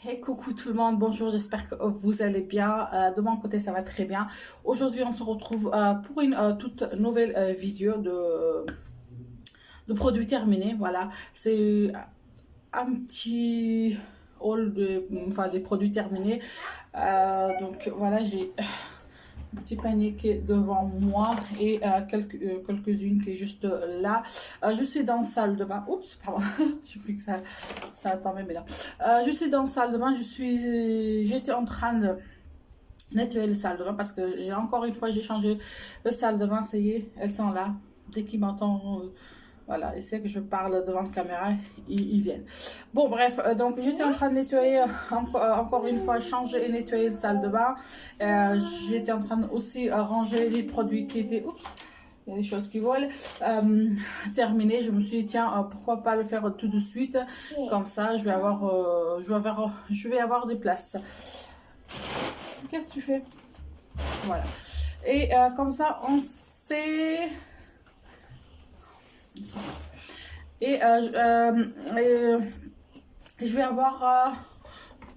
Hey, coucou tout le monde, bonjour, j'espère que vous allez bien. De mon côté, ça va très bien. Aujourd'hui, on se retrouve pour une toute nouvelle vidéo de produits terminés. Voilà, c'est un petit haul enfin, des produits terminés. Donc voilà, j'ai un petit panier qui est devant moi et quelques-unes qui est juste là. Je suis dans la salle de bain. Oups, pardon. Je pris que ça tombé, mais là. Je suis dans la salle de bain. J'étais en train de nettoyer la salle de bain parce que j'ai encore une fois, j'ai changé la salle de bain. Ça y est, elles sont là. Dès qu'ils m'entendent, voilà, ils savent que je parle devant la caméra, ils viennent. Bon, bref, donc j'étais en train de nettoyer, encore une fois, changer et nettoyer la salle de bain. J'étais en train aussi ranger les produits qui étaient... Oups, il y a des choses qui volent. Terminé, je me suis dit, tiens, pourquoi pas le faire tout de suite. Comme ça, je vais avoir des places. Qu'est-ce que tu fais? Voilà. Et comme ça, on sait... Je vais avoir...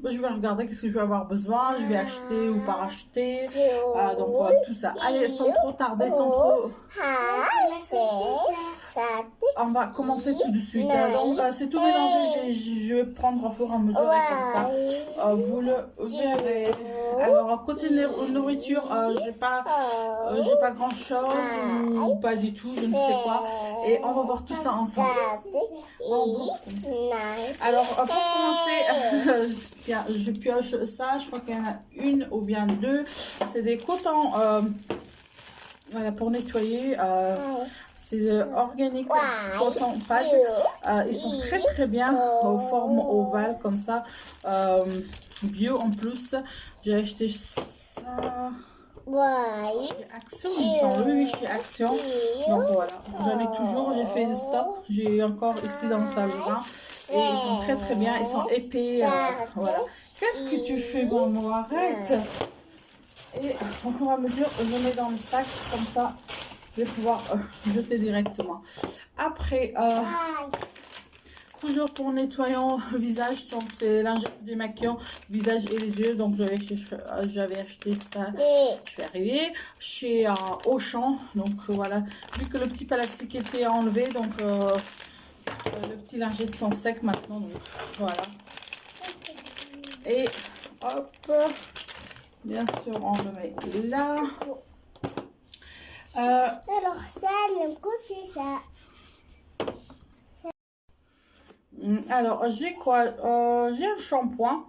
je vais regarder qu'est-ce que je vais avoir besoin, je vais acheter ou pas acheter, donc tout ça. Allez, sans trop tarder, on va commencer tout de suite. Donc c'est tout mélangé, je vais prendre au fur et à mesure comme ça. Vous le verrez. Alors côté nourriture, j'ai pas grand chose ou pas du tout, je ne sais pas. Et on va voir tout ça ensemble. Alors pour commencer, tiens, je pioche ça, je crois qu'il y en a une ou bien deux. C'est des cotons voilà, pour nettoyer. C'est organique coton pad. Ils sont très bien aux formes ovales comme ça. Bio en plus. J'ai acheté ça. Chez Action, il me semble. Oui, chez Action. Donc voilà, j'en ai toujours. J'ai fait le stock. J'ai encore ici dans le salon. Et ils sont très bien. Ils sont épais. Voilà. Qu'est-ce que tu fais, maman? Arrête. Et au fur et à mesure, je mets dans le sac. Comme ça, je vais pouvoir jeter directement. Après, toujours pour nettoyant le visage, donc c'est lingette démaquillant visage et les yeux. Donc j'avais acheté ça, je vais arriver chez Auchan. Donc voilà, vu que le petit plastique était enlevé, donc le petit lingette sont secs maintenant. Donc voilà. Et hop, bien sûr on le met là. Alors ça, le coup c'est ça. Alors, j'ai quoi? J'ai un shampoing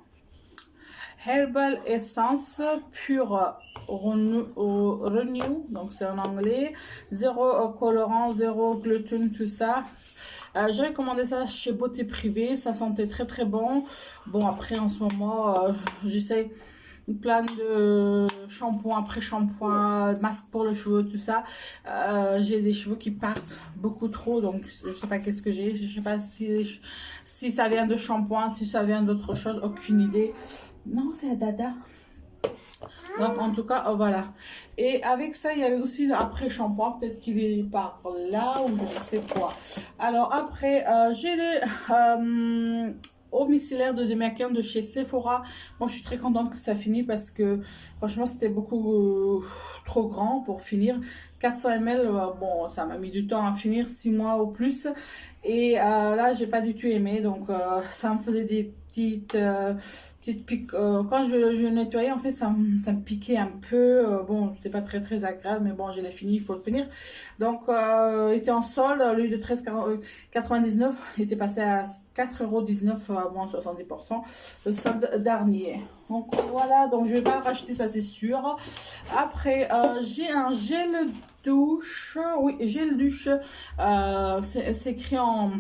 Herbal Essence Pure Renew, donc c'est en anglais, zéro colorant, zéro gluten, tout ça. J'avais commandé ça chez Beauté Privée, ça sentait très bon. Bon, après en ce moment, j'essaie plein de shampoing après shampoing, masque pour les cheveux, tout ça. J'ai des cheveux qui partent beaucoup trop, donc je sais pas qu'est-ce que j'ai. Je sais pas si ça vient de shampoing, si ça vient d'autre chose, aucune idée. Non, c'est la dada. Donc en tout cas, voilà. Et avec ça, il y avait aussi après shampoing, peut-être qu'il est par là ou je ne sais quoi. Alors après, j'ai le eau micellaire de démaquillant de chez Sephora. Moi, je suis très contente que ça finisse parce que franchement, c'était beaucoup trop grand pour finir. 400 ml, bon, ça m'a mis du temps à finir, 6 mois ou plus. Et là, j'ai pas du tout aimé. Donc, ça me faisait des petites piques. Quand je nettoyais, en fait, ça me piquait un peu. Bon, c'était pas très agréable, mais bon, je l'ai fini, il faut le finir. Donc, il était en solde, au lieu de 13,99, il était passé à 4,19 € à moins 70%. Le solde dernier. Donc, voilà, donc je vais pas le racheter, ça c'est sûr. Après, j'ai un gel douche. Oui, gel douche. C'est écrit en...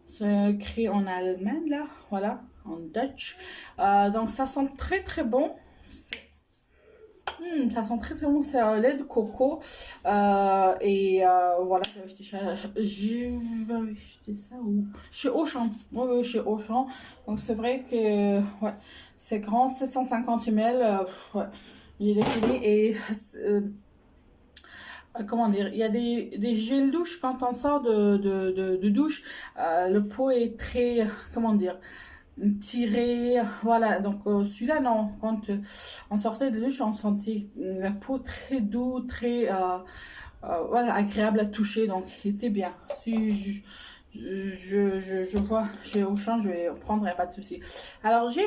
C'est écrit en allemand, là. Voilà, en Dutch. Donc, ça sent très bon. Ça sent très bon, c'est un lait de coco. Voilà, j'ai acheté ça où? Chez Auchan. Oui, chez Auchan. Donc, c'est vrai que ouais, c'est grand, 750 ml. Ouais, j'ai fini et... comment dire, il y a des gels douche quand on sort de douche, le pot est très, comment dire, tiré, voilà. Donc celui-là, non, quand on sortait de douche, on sentait la peau très douce, très voilà, agréable à toucher, donc il était bien. Si je vois chez Auchan, je vais prendre, il n'y a pas de souci. Alors j'ai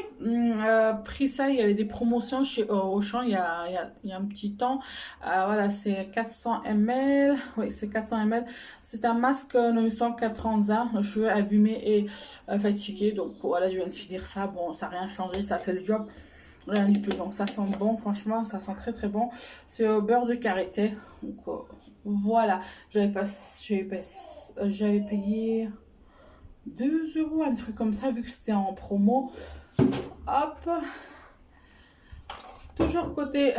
pris ça, il y avait des promotions chez Auchan il y a un petit temps. Voilà, c'est 400 ml, oui c'est 400 ml. C'est un masque nourrissant 4 ans, le cheveu abîmé et fatigué. Donc voilà, je viens de finir ça, bon ça n'a rien changé, ça fait le job. Rien du tout, donc ça sent bon, franchement ça sent très très bon. C'est au beurre de karité, donc voilà. J'avais payé 2 euros, un truc comme ça, vu que c'était en promo. Hop, toujours côté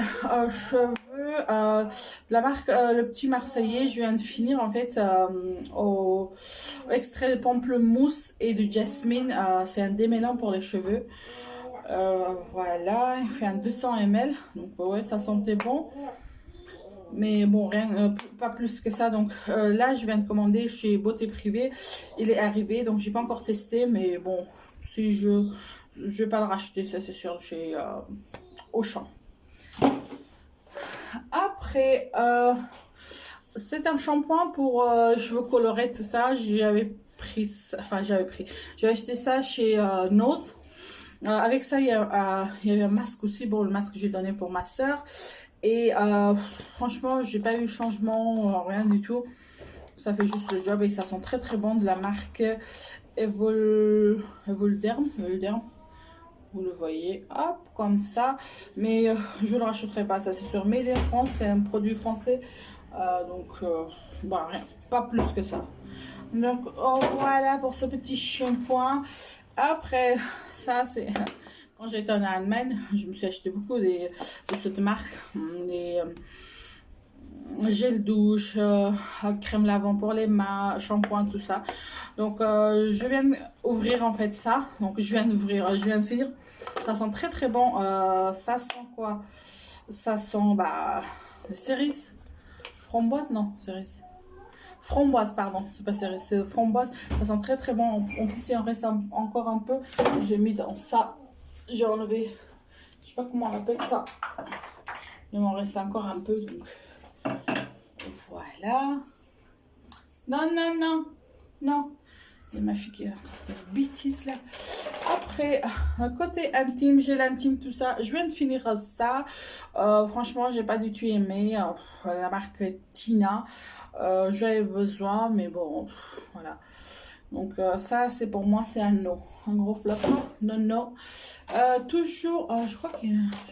cheveux, de la marque Le Petit Marseillais. Je viens de finir en fait au extrait de pamplemousse et de jasmine. C'est un démêlant pour les cheveux. Voilà, il fait un 200 ml, donc ouais, ça sentait bon. Mais bon, rien, pas plus que ça. Donc là, je viens de commander chez Beauté Privée. Il est arrivé, donc j'ai pas encore testé. Mais bon, si je vais pas le racheter, ça c'est sûr, chez Auchan. Après, c'est un shampoing pour cheveux colorés, tout ça. J'avais acheté ça chez Nose. Avec ça, il y avait un masque aussi. Bon, le masque que j'ai donné pour ma soeur. Et franchement, j'ai pas eu changement, rien du tout. Ça fait juste le job et ça sent très très bon, de la marque Evolderm. Vous le voyez, hop, comme ça. Mais je le rachèterai pas, ça c'est sur Made in France, c'est un produit français. Bon, rien, pas plus que ça. Donc voilà pour ce petit shampoing. Après, ça c'est... Quand j'étais en Allemagne, je me suis acheté beaucoup de cette marque, des gel douche, crème lavant pour les mains, shampoing, tout ça. Donc je viens d'ouvrir en fait ça. Donc je viens de finir. Ça sent très très bon. Ça sent quoi? Ça sent cerise, framboise, non, cerise. Framboise, pardon, c'est pas cerise, c'est framboise. Ça sent très très bon. En plus, il en reste encore un peu. J'ai mis dans ça. J'ai enlevé, je sais pas comment on appelle ça. Il m'en reste encore un peu. Donc. Voilà. Non, non, non. Non. Il y a ma fille qui a des bêtises là. Après, côté intime, j'ai l'intime, tout ça. Je viens de finir ça. Franchement, j'ai pas du tout aimé. La marque Tina. J'avais besoin, mais bon, voilà. Donc ça, c'est pour moi, c'est un no. Un gros flop. Non, non. Toujours, je crois que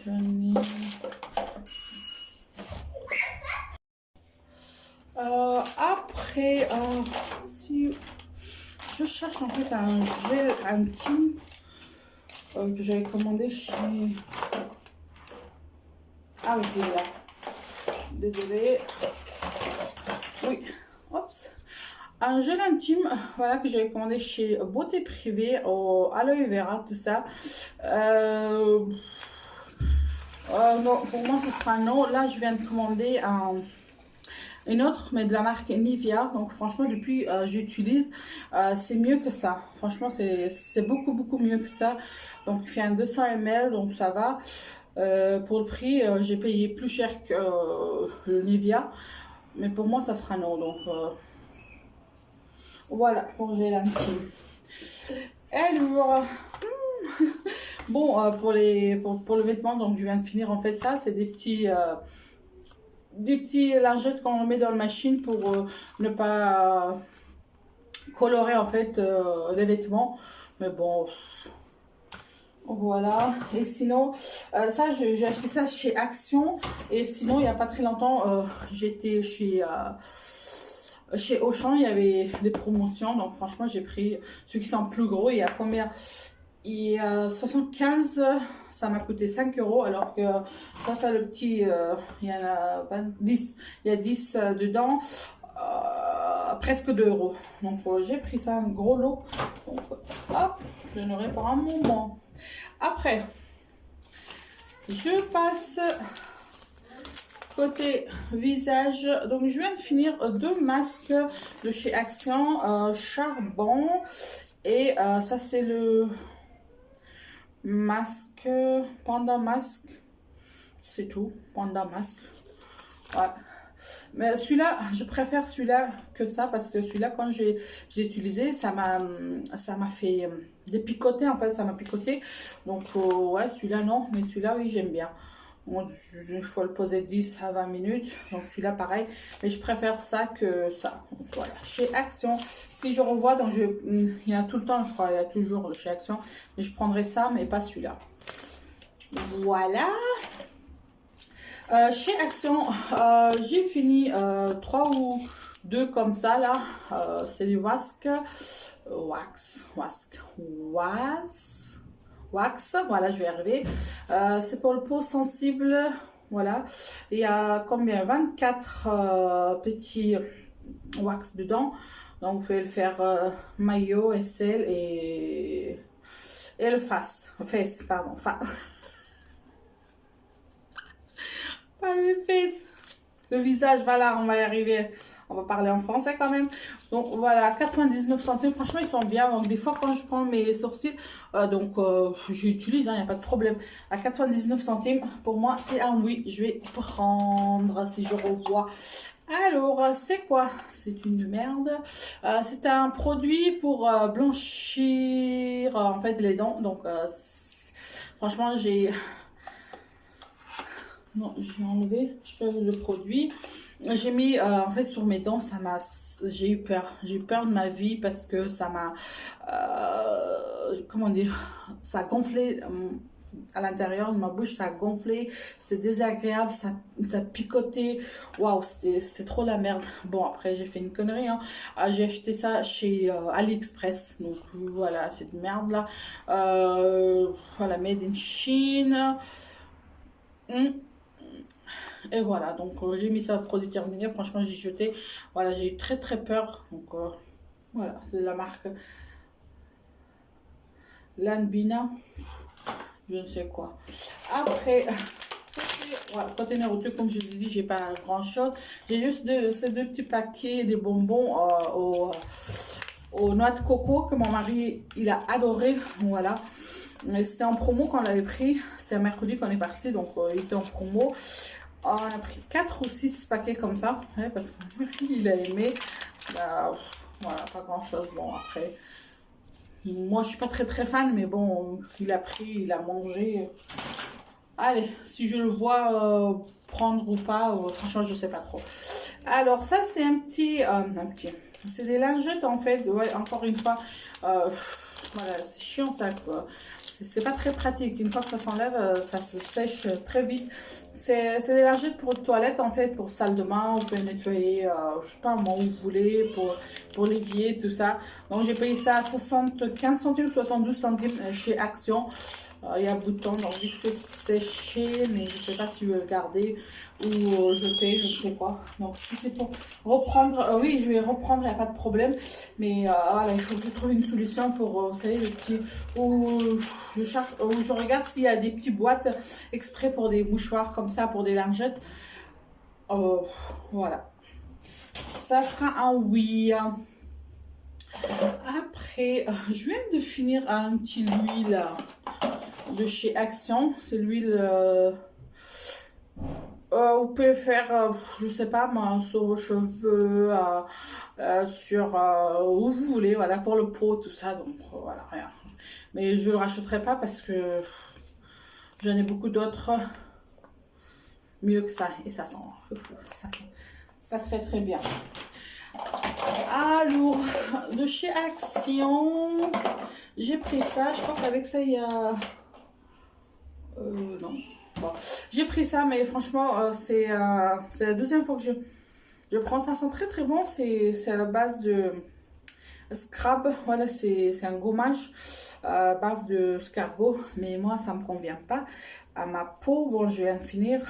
j'en ai... Après, si je cherche en fait un gel intime que j'avais commandé chez... Ah oui, il est là. Désolée. Oui, oups. Un gel intime, voilà, que j'avais commandé chez Beauté Privée, au aloe vera, tout ça. Non, pour moi, ce sera non. Là, je viens de commander une autre, mais de la marque Nivea. Donc, franchement, depuis j'utilise, c'est mieux que ça. Franchement, c'est beaucoup, beaucoup mieux que ça. Donc, il fait un 200 ml, donc ça va. Pour le prix, j'ai payé plus cher que le Nivea. Mais pour moi, ça sera non. Donc... voilà, pour gel intime. Alors, bon, pour le vêtement, donc je viens de finir en fait ça. C'est des petits lingettes qu'on met dans la machine pour ne pas colorer en fait les vêtements. Mais bon, voilà. Et sinon, ça, j'ai acheté ça chez Action. Et sinon, il n'y a pas très longtemps, j'étais chez Auchan, il y avait des promotions, donc franchement j'ai pris ceux qui sont plus gros. Il y a combien? Il y a 75, ça m'a coûté 5 euros, alors que ça le petit, il y en a 10, il y a 10 dedans, presque 2 euros. Donc j'ai pris ça, un gros lot, donc hop, je n'aurai pas un moment. Après, je passe... côté visage, donc je viens de finir 2 masques de chez Action, Charbon, et ça c'est le masque, Panda masque, c'est tout, Panda masque. Ouais. Mais celui-là, je préfère celui-là que ça parce que celui-là, quand j'ai utilisé, ça m'a fait des picotés en fait, ça m'a picoté. Donc, ouais, celui-là non, mais celui-là, oui, j'aime bien. Bon, il faut le poser 10 à 20 minutes, donc celui-là pareil, mais je préfère ça que ça. Donc, voilà, chez Action, si je revois, donc il y a tout le temps, je crois, il y a toujours le chez Action, mais je prendrai ça, mais pas celui-là. Voilà. Chez Action, j'ai fini 3 ou 2 comme ça là. C'est du wax. Voilà, je vais y arriver. C'est pour le peau sensible. Voilà. Il y a combien? 24 petits wax dedans. Donc, vous pouvez le faire maillot, aisselle et le face, pardon. Pas le face. Le visage, voilà, on va y arriver. On va parler en français quand même. Donc voilà, 99 centimes. Franchement, ils sont bien. Donc des fois, quand je prends mes sourcils, j'utilise, il n'y a pas de problème. À 99 centimes, pour moi, c'est un oui. Je vais prendre si je revois. Alors, c'est quoi? C'est une merde. C'est un produit pour blanchir en fait les dents. Donc, franchement, non, j'ai enlevé le produit. J'ai mis en fait sur mes dents, j'ai eu peur. J'ai eu peur de ma vie parce que ça m'a, comment dire, ça a gonflé à l'intérieur de ma bouche, ça a gonflé, c'était désagréable, ça picotait. Waouh, c'était trop la merde. Bon, après, j'ai fait une connerie, hein. J'ai acheté ça chez AliExpress. Donc voilà, cette merde là. Voilà, made in Chine. Et voilà, donc j'ai mis ça produit terminé. Franchement, j'ai jeté. Voilà, j'ai eu très très peur. Donc voilà, c'est de la marque Lanbina. Je ne sais quoi. Après, voilà, conteneur auto, comme je vous ai dit, j'ai pas grand chose. J'ai juste ces 2 petits paquets de bonbons aux noix de coco que mon mari il a adoré. Voilà. C'était en promo qu'on l'avait pris. C'était un mercredi qu'on est parti, donc il était en promo. On a pris 4 ou 6 paquets comme ça, ouais, parce que mon mari il a aimé. Voilà, pas grand chose. Bon, après, moi je suis pas très très fan, mais bon, il a pris, il a mangé. Allez, si je le vois prendre ou pas, franchement, je sais pas trop. Alors, ça, c'est un petit. C'est des lingettes en fait, ouais, encore une fois. Voilà, c'est chiant ça, quoi. C'est pas très pratique. Une fois que ça s'enlève, ça se sèche très vite. C'est des lingettes pour toilette, en fait, pour salle de bain. Vous pouvez nettoyer, je sais pas moi, où vous voulez, pour l'évier, tout ça. Donc, j'ai payé ça à 75 centimes, 72 centimes chez Action. Il y a un bouton, donc vu que c'est séché, mais je sais pas si je vais le garder ou jeter, je ne sais quoi. Donc si c'est pour reprendre, oui, je vais reprendre, il n'y a pas de problème. Mais voilà, il faut que je trouve une solution pour, vous savez, les petits, où je regarde s'il y a des petites boîtes exprès pour des mouchoirs comme ça, pour des lingettes. Voilà. Ça sera un oui. Après, je viens de finir un petit huile de chez Action. C'est l'huile vous pouvez faire je sais pas moi, sur vos cheveux, sur où vous voulez, voilà, pour le pot, tout ça. Donc voilà, rien, mais je le rachèterai pas parce que j'en ai beaucoup d'autres mieux que ça, et ça sent pas très très bien. Alors, de chez Action, j'ai pris ça. Je crois qu'avec ça, il y a... non. Bon. J'ai pris ça, mais franchement, c'est la deuxième fois que je prends ça. Ça sent très très bon. C'est à la base de Scrub. Voilà, c'est un gommage bave de escargot. Mais moi, ça me convient pas à ma peau. Bon, je viens de finir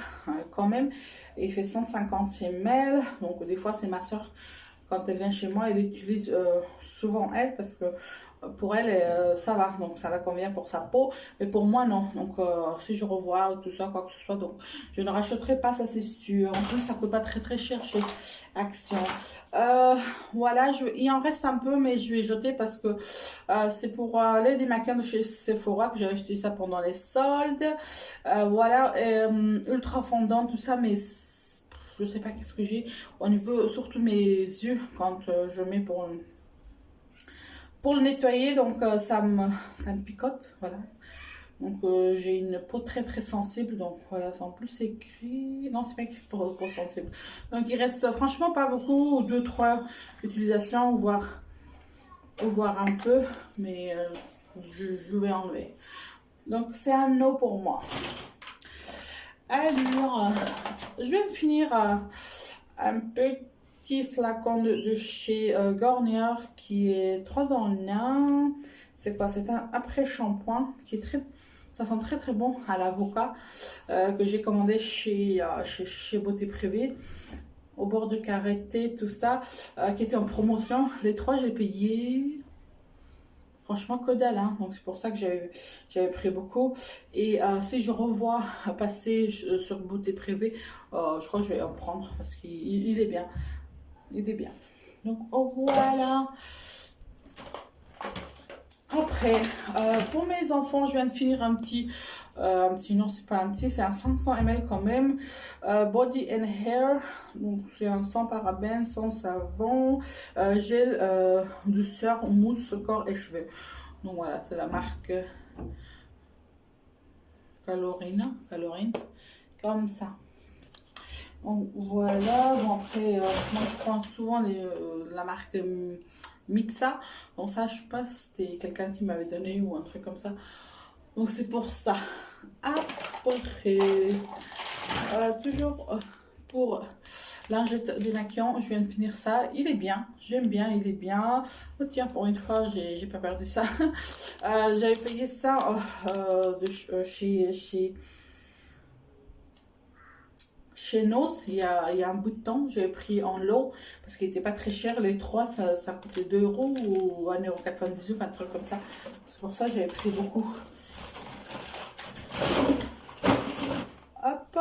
quand même. Et il fait 150 ml. Donc, des fois, c'est ma soeur. Quand elle vient chez moi, elle utilise souvent elle parce que pour elle, ça va, donc ça la convient pour sa peau, mais pour moi non. Donc si je revois tout ça, quoi que ce soit, donc je ne rachèterai pas, ça c'est sûr. En plus ça coûte pas très cher chez Action. Voilà, il en reste un peu, mais je vais jeter parce que c'est pour les démaquillants de chez Sephora que j'avais acheté ça pendant les soldes. Voilà, ultra fondant tout ça, mais je sais pas qu'est-ce que j'ai au niveau, surtout mes yeux quand je mets pour le nettoyer, donc ça me picote, voilà. Donc j'ai une peau très sensible, donc voilà, en plus c'est écrit, non c'est pas écrit pour peau sensible. Donc il reste franchement pas beaucoup, 2-3 utilisations, voire un peu, mais je vais enlever. Donc c'est un no pour moi. Alors, je vais finir un petit flacon de chez Garnier qui est 3 en 1. C'est quoi? C'est un après-shampoing qui est ça sent très bon à l'avocat que j'ai commandé chez Beauté Privée au bord de Carreté, tout ça, qui était en promotion. Les 3, j'ai payé franchement que dalle, hein. Donc c'est pour ça que j'avais pris beaucoup. Et si je revois passer sur Beauté Privée, je crois que je vais en prendre parce qu'il est bien. Il est bien. Donc voilà. Après, pour mes enfants, je viens de finir un petit non, c'est pas un petit, c'est un 500 ml quand même. Body and Hair, donc c'est un sans parabènes, sans savon, gel douceur, mousse, corps et cheveux. Donc voilà, c'est la marque Calorine, comme ça. Donc voilà, bon après, moi je prends souvent la marque Mixa. Donc ça, je sais pas si c'était quelqu'un qui m'avait donné ou un truc comme ça. Donc c'est pour ça. Après, toujours pour lingette démaquillant, je viens de finir ça. Il est bien, j'aime bien, il est bien. Oh tiens, pour une fois, j'ai pas perdu ça. J'avais payé ça chez Nose, il y a un bout de temps, j'ai pris en lot parce qu'il n'était pas très cher. Les 3, ça coûtait 2 € ou 1,99 €, un truc comme ça. C'est pour ça que j'avais pris beaucoup. Hop.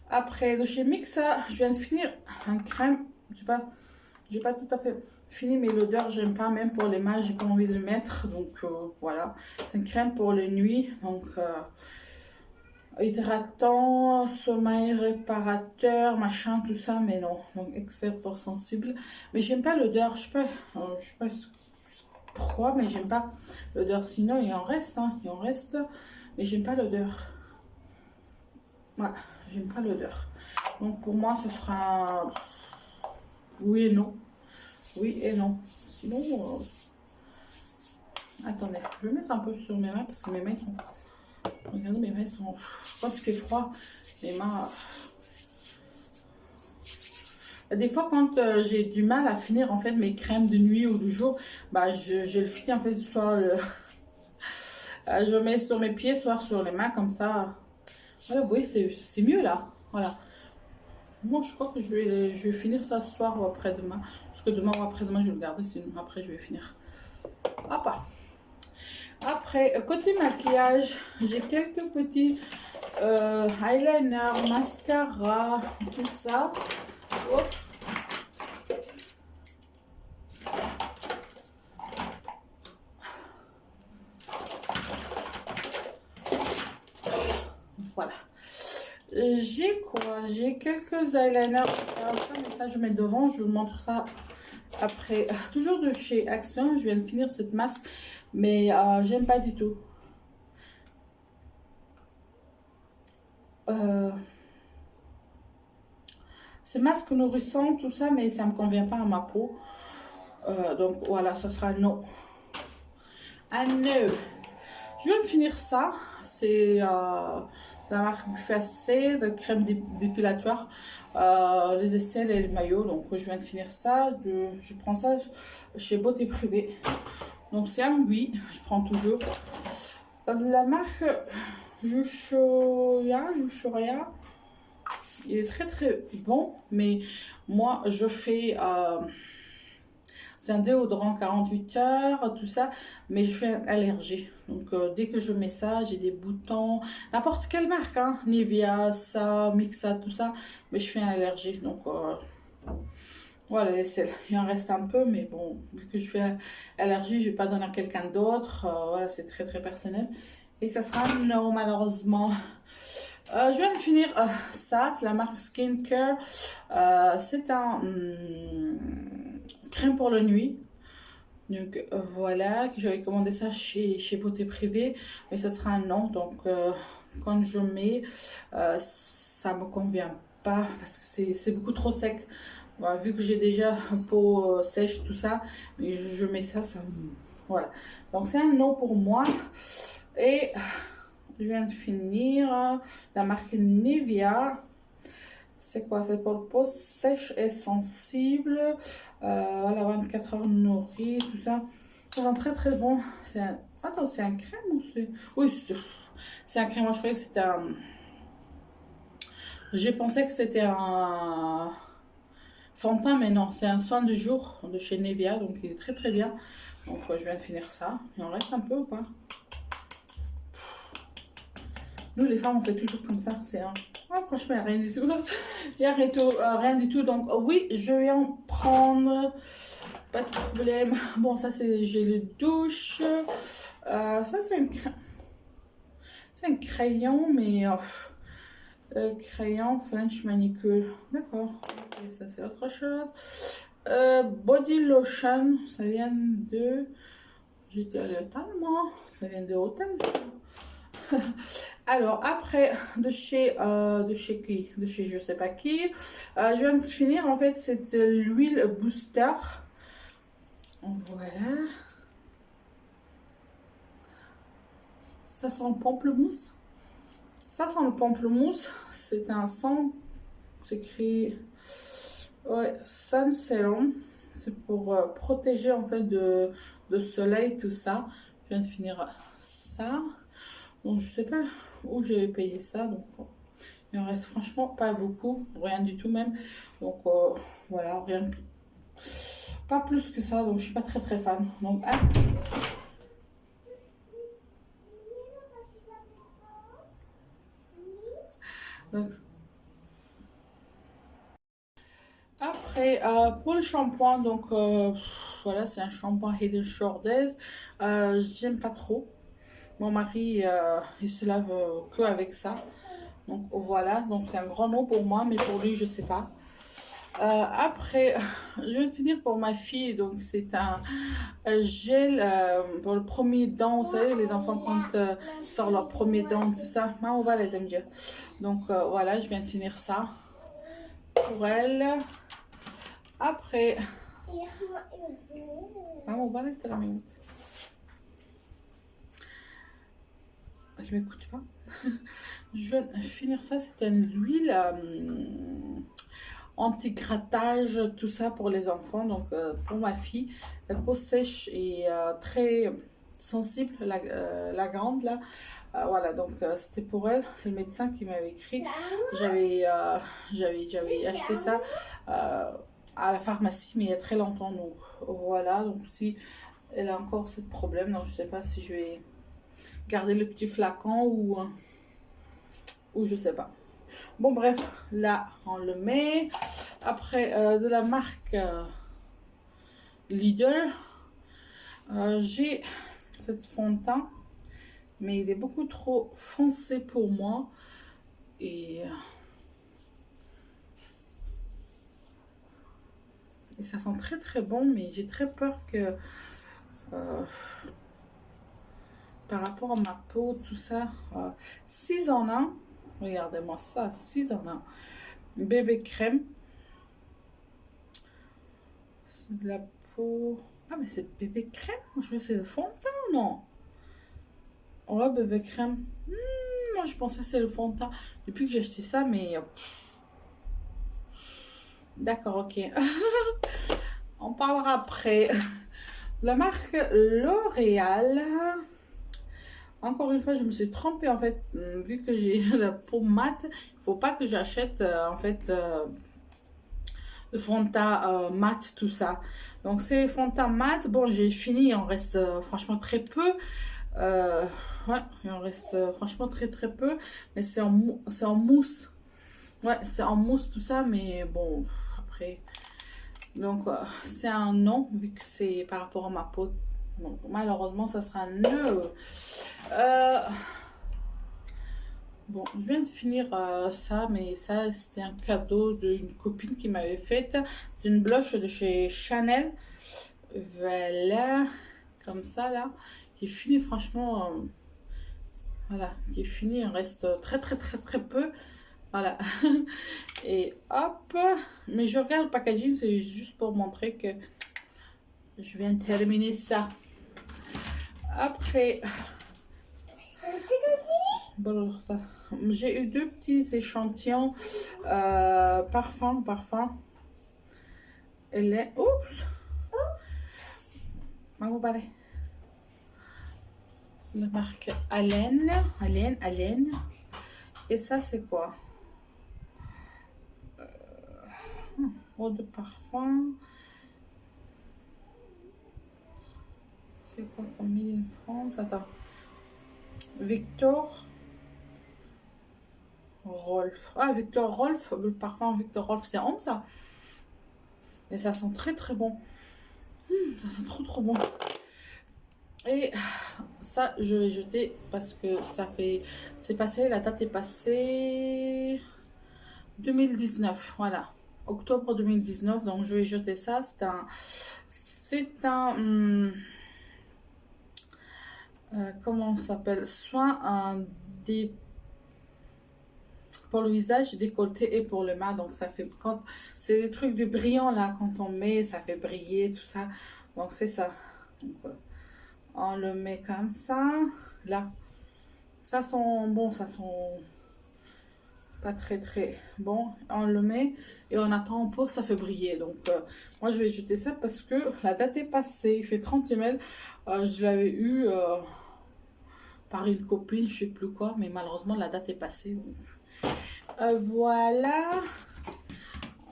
Après, de chez Mixa, je viens de finir un crème. J'ai pas tout à fait fini, mais l'odeur, j'aime pas. Même pour les mains, j'ai pas envie de le mettre. Donc voilà. C'est une crème pour les nuits. Donc hydratant, sommeil réparateur, machin, tout ça, mais non. Donc expert pour sensible. Mais j'aime pas l'odeur. Je sais pas pourquoi, mais j'aime pas l'odeur. Sinon, il en reste, hein. Il en reste. Mais j'aime pas l'odeur. Voilà, j'aime pas l'odeur. Donc pour moi, ce sera oui et non. Oui et non. Sinon, attendez, je vais mettre un peu sur mes mains parce que mes mains sont... Regardez, mes mains sont... Quand il fait froid, mes mains... Des fois, quand j'ai du mal à finir en fait mes crèmes de nuit ou de jour, bah je le finis en fait soit je mets sur mes pieds, soit sur les mains comme ça. Voilà, vous voyez, c'est mieux là. Voilà. Moi, je crois que je vais finir ça ce soir ou après-demain. Parce que demain ou après-demain, je vais le garder. Sinon, après, je vais finir. Hop. Après, côté maquillage, j'ai quelques petits eyeliner, mascara, tout ça. Hop. Voilà. J'ai quoi? J'ai quelques eyeliners. Mais ça, je mets devant. Je vous montre ça après. Toujours de chez Action. Je viens de finir cette masque. Mais j'aime pas du tout. C'est masque nourrissant, tout ça. Mais ça me convient pas à ma peau. Donc voilà, ça sera non. Un nœud. Je viens de finir ça. C'est... la marque Buffet de crème dépilatoire, les aisselles et les maillots. Donc je viens de finir ça. Je prends ça chez Beauté Privée. Donc c'est un oui, je prends toujours. La marque Lushoria. Il est très bon, mais moi je fais C'est un déodorant 48 heures, tout ça, mais je fais allergie. Donc, dès que je mets ça, j'ai des boutons, n'importe quelle marque, hein, Nivea, ça, Mixa, tout ça, mais je fais allergie. Donc, voilà, il en reste un peu, mais bon, vu que je fais allergie, je vais pas donner à quelqu'un d'autre. Voilà, c'est très, très personnel. Et ça sera non, malheureusement. Je viens de finir ça, la marque Skincare. C'est un crème pour la nuit. Donc voilà, que j'avais commandé ça chez Beauté Privée, mais ça sera un non. Donc quand je mets, ça me convient pas parce que c'est beaucoup trop sec. Voilà, vu que j'ai déjà peau sèche, tout ça, et je mets ça, voilà. Donc c'est un non pour moi. Et je viens de finir la marque Nivea. C'est quoi? C'est pour peau sèche et sensible. Voilà, 24 heures nourrie, tout ça. Ça sent très très bon. Attends, c'est un crème ou c'est... Oui, c'est un crème. Moi, je croyais que c'était un... J'ai pensé que c'était un fond de teint, mais non. C'est un soin de jour de chez Nivea. Donc, il est très très bien. Donc, je viens de finir ça. Il en reste un peu ou pas? Nous, les femmes, on fait toujours comme ça. C'est un... Ah, franchement, il n'y a rien du tout. Il n'y a rien du tout. Donc, oui, je vais en prendre. Pas de problème. Bon, ça, c'est gel de douche. Ça, c'est un crayon, mais... crayon French manicure. D'accord. Et ça, c'est autre chose. Body lotion. Ça vient de... J'étais à l'hôtel, moi. Ça vient de hôtel. Alors après de chez qui, de chez je sais pas qui, je viens de finir en fait cette l'huile booster. Voilà, ça sent le pamplemousse. Ça sent le pamplemousse. C'est un sang, c'est écrit ouais, Sun Serum. C'est pour protéger en fait de soleil, tout ça. Je viens de finir ça. Donc je sais pas où j'ai payé ça, donc il en reste franchement pas beaucoup, rien du tout même. Donc voilà, rien que... pas plus que ça, donc je suis pas très très fan. Donc, donc après pour le shampoing, donc voilà, c'est un shampoing Head and Shoulders. J'aime pas trop. Mon mari, il se lave que avec ça. Donc voilà, donc c'est un grand nom pour moi, mais pour lui, je sais pas. Après, je vais finir pour ma fille. Donc c'est un gel pour le premier dent. Vous savez, les enfants quand sortent leur premier dent, tout ça. Maman, on va les aimer dire. Donc voilà, je viens de finir ça pour elle. Après, maman, on va aller la minute. Je m'écoute pas. Je viens de finir ça. C'était une huile anti-grattage, tout ça pour les enfants. Donc pour ma fille, la peau sèche et très sensible, la grande là. Voilà, donc c'était pour elle. C'est le médecin qui m'avait écrit. J'avais acheté ça à la pharmacie, mais il y a très longtemps. Donc voilà, donc si elle a encore ce problème, donc je sais pas si je vais garder le petit flacon ou je sais pas. Bon bref, là on le met. Après de la marque Lidl, j'ai cette fond de teint, mais il est beaucoup trop foncé pour moi et ça sent très très bon, mais j'ai très peur que par rapport à ma peau, tout ça, 6 en 1. Regardez-moi ça, 6 en 1. Bébé crème. C'est de la peau. Ah, mais c'est bébé crème? Moi, je pensais que c'est le fond de teint, non? Ouais, bébé crème. Moi, je pensais que c'est le fond de teint. Depuis que j'ai acheté ça, mais... D'accord, ok. On parlera après. La marque L'Oréal. Encore une fois, je me suis trompée en fait, vu que j'ai la peau mate, il faut pas que j'achète en fait le fond de teint mat, tout ça. Donc c'est les fonds de teint mat. Bon, j'ai fini, il en reste franchement très peu. Ouais, il en reste franchement très peu. Mais c'est en mousse. Ouais, c'est en mousse tout ça, mais bon, après. Donc c'est un non, vu que c'est par rapport à ma peau. Donc malheureusement, ça sera un no. Bon, je viens de finir ça, mais ça, c'était un cadeau d'une copine qui m'avait fait. C'est une blush de chez Chanel. Voilà, comme ça, là. Qui est fini, franchement. Voilà, qui est fini. Il reste très peu. Voilà. Et hop. Mais je regarde le packaging, c'est juste pour montrer que je viens de terminer ça. Après... Bon, j'ai eu 2 petits échantillons parfum. Elle est... Oups! La marque Allen. Et ça, c'est quoi? Eau de parfum. C'est quoi comme Made in France? Attends. Victor Rolf. Ah, Victor Rolf. Le parfum Victor Rolf, c'est homme, ça. Et ça sent très bon. Ça sent trop bon. Et ça, je vais jeter parce que ça fait... C'est passé, la date est passée... 2019, voilà. Octobre 2019, donc je vais jeter ça. C'est un comment ça s'appelle? Soin pour le visage, décolleté et pour le main. Donc ça fait... quand c'est des trucs de brillant là, quand on met, ça fait briller, tout ça. Donc c'est ça. Donc, on le met comme ça. Là. Ça sent bon, ça sent pas très bon. On le met et on attend un peu, ça fait briller. Donc moi je vais jeter ça parce que la date est passée. Il fait 30 ml. Je l'avais eu par une copine, je sais plus quoi, mais malheureusement la date est passée. Voilà,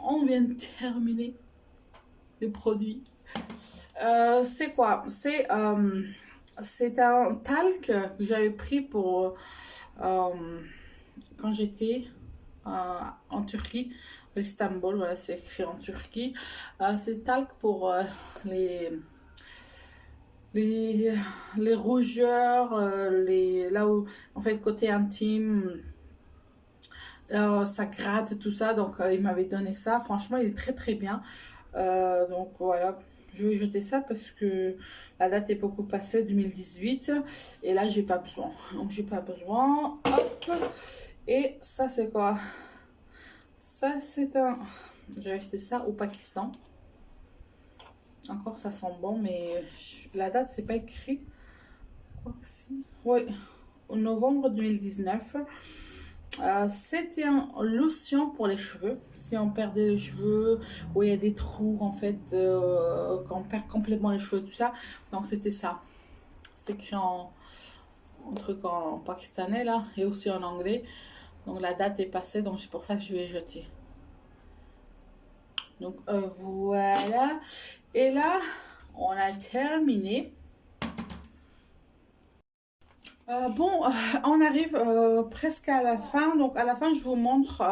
on vient de terminer les produits. C'est quoi? C'est un talc que j'avais pris pour quand j'étais en Turquie, Istanbul. Voilà, c'est écrit en Turquie. C'est talc pour les rougeurs, là où en fait côté intime. Ça gratte tout ça, donc il m'avait donné ça. Franchement, il est très bien. Donc voilà, je vais jeter ça parce que la date est beaucoup passée, 2018, et là j'ai pas besoin. Donc j'ai pas besoin. Hop. Et ça c'est quoi? Ça c'est un... J'ai acheté ça au Pakistan. Encore ça sent bon, mais la date c'est pas écrit. Quoi que si. Oui, au novembre 2019. C'était un lotion pour les cheveux. Si on perdait les cheveux, où il y a des trous en fait, quand on perd complètement les cheveux, tout ça. Donc c'était ça. C'est écrit en truc en pakistanais là, et aussi en anglais. Donc la date est passée, donc c'est pour ça que je vais jeter. Donc voilà. Et là, on a terminé. On arrive presque à la fin. Donc à la fin, je vous montre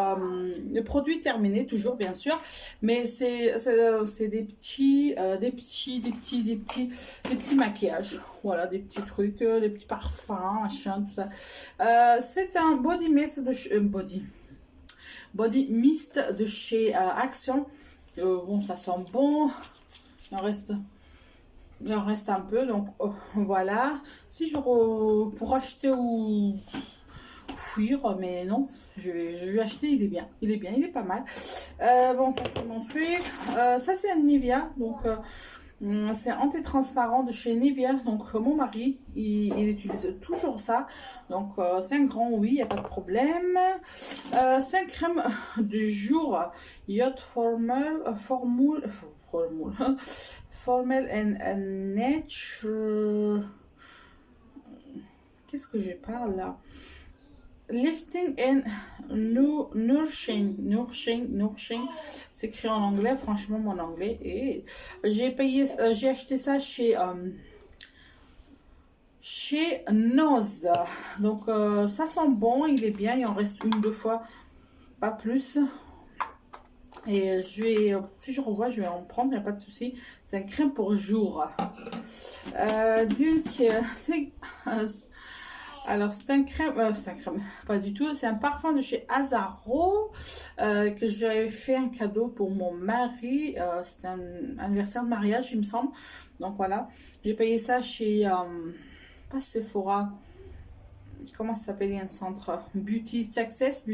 le produit terminé, toujours bien sûr. Mais c'est des petits maquillages. Voilà, des petits trucs, des petits parfums, machin, tout ça. C'est un body mist de body mist de chez Action. Bon, ça sent bon. Il en reste un peu, donc voilà. Si je pour acheter ou fuir, mais non, je vais acheter. Il est bien, il est pas mal. Bon, ça c'est mon truc. Ça c'est un Nivea, donc c'est anti-transparent de chez Nivea. Donc mon mari, il utilise toujours ça. Donc c'est un grand oui, il n'y a pas de problème. C'est une crème du jour Yacht Formule and Nature. Qu'est-ce que je parle là? Lifting and Nourishing. C'est écrit en anglais. Franchement, mon anglais. Et j'ai acheté ça chez Noz. Donc, ça sent bon. Il est bien. Il en reste une, deux fois. Pas plus. Et si je revois, je vais en prendre. Il n'y a pas de souci. C'est un crème pour jour. Alors, c'est un crème, pas du tout. C'est un parfum de chez Azaro que j'avais fait un cadeau pour mon mari. C'était un anniversaire de mariage, il me semble. Donc, voilà. J'ai payé ça chez, pas Sephora. Comment ça s'appelle un centre? Beauty Success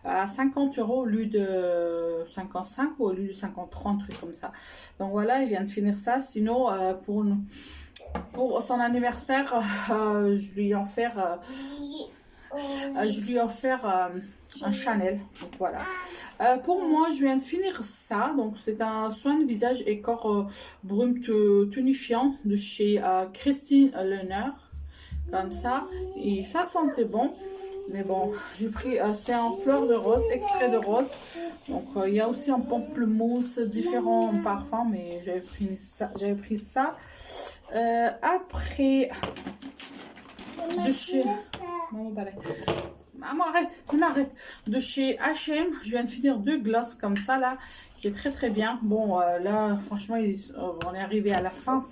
à 50 € au lieu de 55 ou au lieu de 53, un truc comme ça. Donc, voilà, il vient de finir ça. Sinon, pour son anniversaire, je lui ai offert, un Chanel. Donc voilà. Pour moi, je viens de finir ça. Donc c'est un soin de visage et corps brume tonifiant de chez Christine Lenner. Comme ça. Et ça sentait bon. Mais bon, j'ai pris, c'est en fleur de rose, extrait de rose. Donc il y a aussi un pamplemousse, différents parfums. Mais j'avais pris ça. Après, de chez... Maman, arrête, de chez H&M, je viens de finir 2 glosses comme ça, là, qui est très très bien. Bon, là, franchement, on est arrivé à la fin,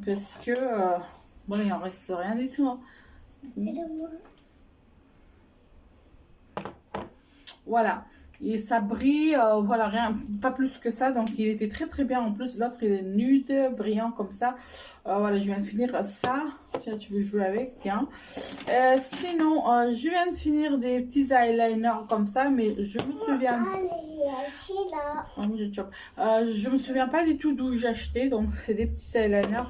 parce que, bon, il en reste rien du tout. Hein. Voilà. Et ça brille, voilà, rien, pas plus que ça. Donc, il était très très bien. En plus, l'autre, il est nude, brillant comme ça. Voilà, je viens de finir ça. Tiens, tu veux jouer avec? Tiens. Sinon, je viens de finir des petits eyeliners comme ça. Mais je me souviens... je me souviens pas du tout d'où j'ai acheté. Donc, c'est des petits eyeliners.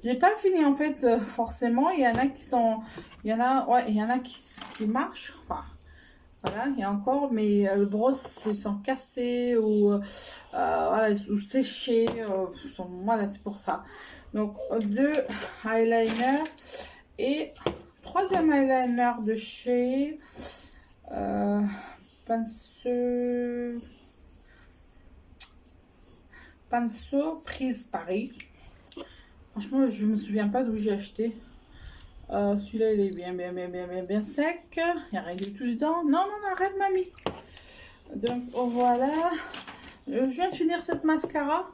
J'ai pas fini en fait forcément. Il y en a qui sont... Il y en a qui marchent. Enfin, voilà, il y a encore, mais le brosse, ils sont cassés ou, voilà, ou séchés. Voilà, c'est pour ça. Donc, 2 eyeliners et 3e eyeliner de chez Pinceau Prise Paris. Franchement, je me souviens pas d'où j'ai acheté. Celui-là, il est bien sec. Il n'y a rien du tout dedans. Non, arrête, mamie. Donc, voilà. Je viens de finir cette mascara.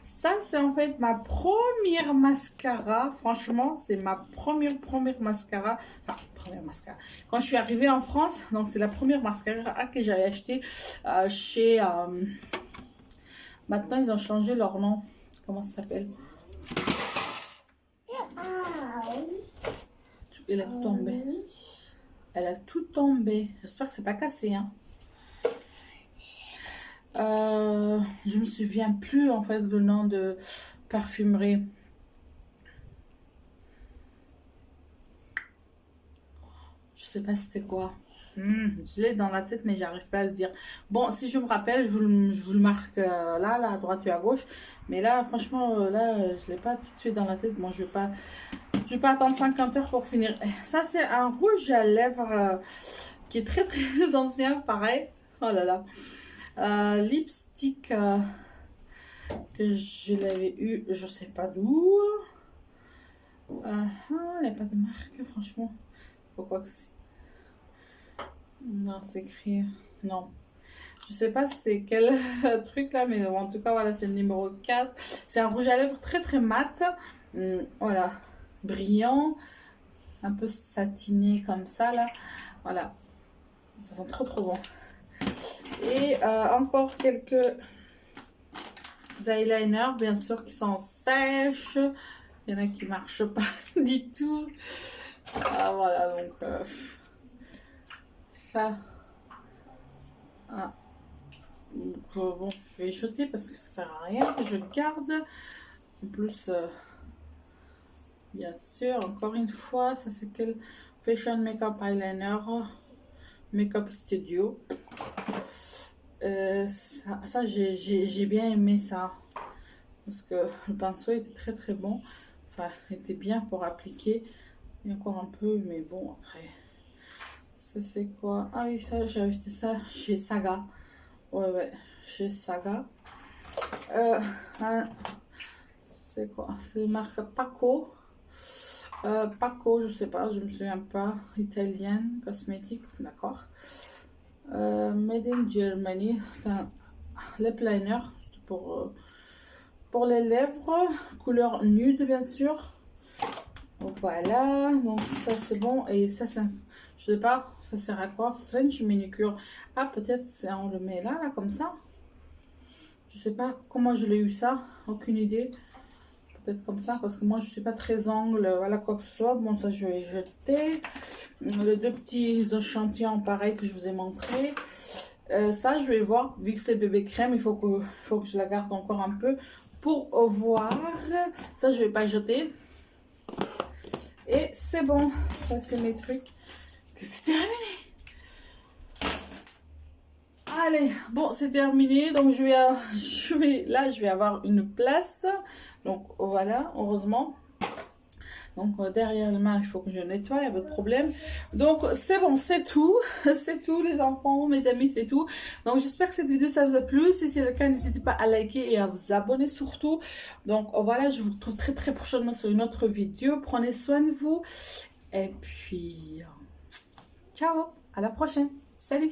Ça, c'est en fait ma première mascara. Franchement, c'est ma première mascara. Enfin, première mascara. Quand je suis arrivée en France, donc c'est la première mascara que j'avais acheté chez... Maintenant, ils ont changé leur nom. Comment ça s'appelle? Elle a tout tombé. Elle a tout tombé. J'espère que c'est pas cassé. Hein. Je me souviens plus en fait le nom de parfumerie. Je sais pas c'était quoi. Je l'ai dans la tête mais j'arrive pas à le dire. Bon, si je me rappelle, je vous le marque là, à droite et à gauche. Mais là, franchement, là, je l'ai pas tout de suite dans la tête. Moi, je vais pas attendre 50 heures pour finir. Ça, c'est un rouge à lèvres qui est très très ancien, pareil. Oh là là. Lipstick que je l'avais eu, je sais pas d'où. Il n'y a pas de marque, franchement. Pourquoi que c'est... Non, c'est écrit... Non. Je sais pas c'était quel truc là, mais en tout cas, voilà, c'est le numéro 4. C'est un rouge à lèvres très très mat. Voilà. Brillant. Un peu satiné comme ça, là. Voilà. Ça sent trop trop bon. Et encore quelques eyeliners, bien sûr, qui sont sèches. Il y en a qui marchent pas du tout. Voilà, donc... ça... Donc, bon, je vais jeter parce que ça sert à rien que je le garde. En plus, bien sûr, encore une fois, ça c'est quel Fashion Makeup Eyeliner Makeup Studio. Ça j'ai bien aimé ça parce que le pinceau était très très bon. enfin, était bien pour appliquer. Il y a encore un peu, mais bon, après. Ça, c'est quoi? Ah oui, ça, j'avais fait ça chez Saga. Ouais, chez Saga. C'est quoi? C'est marque Paco. Paco, je sais pas, je me souviens pas. Italienne, cosmétique, d'accord. Made in Germany. Enfin, lip liner, c'est pour les lèvres. Couleur nude, bien sûr. Voilà, donc ça c'est bon. Et ça, c'est, je sais pas, ça sert à quoi? French manicure. Ah, peut-être on le met là, comme ça. Je sais pas comment je l'ai eu ça, aucune idée. Peut-être comme ça, parce que moi je suis pas très angle, voilà, quoi que ce soit. Bon, ça je vais jeter. Les deux petits échantillons pareil que je vous ai montré. Ça je vais voir, vu que c'est bébé crème, il faut que je la garde encore un peu pour voir. Ça je vais pas jeter. Et c'est bon, ça c'est mes trucs. C'est terminé. Allez, bon, c'est terminé. Donc, je vais avoir une place. Donc, voilà, heureusement. Donc, derrière les mains, il faut que je nettoie, il n'y a pas de problème. Donc, c'est bon, c'est tout. C'est tout, les enfants, mes amis, c'est tout. Donc, j'espère que cette vidéo, ça vous a plu. Si c'est le cas, n'hésitez pas à liker et à vous abonner surtout. Donc, voilà, je vous retrouve très, très prochainement sur une autre vidéo. Prenez soin de vous. Et puis, ciao, à la prochaine. Salut.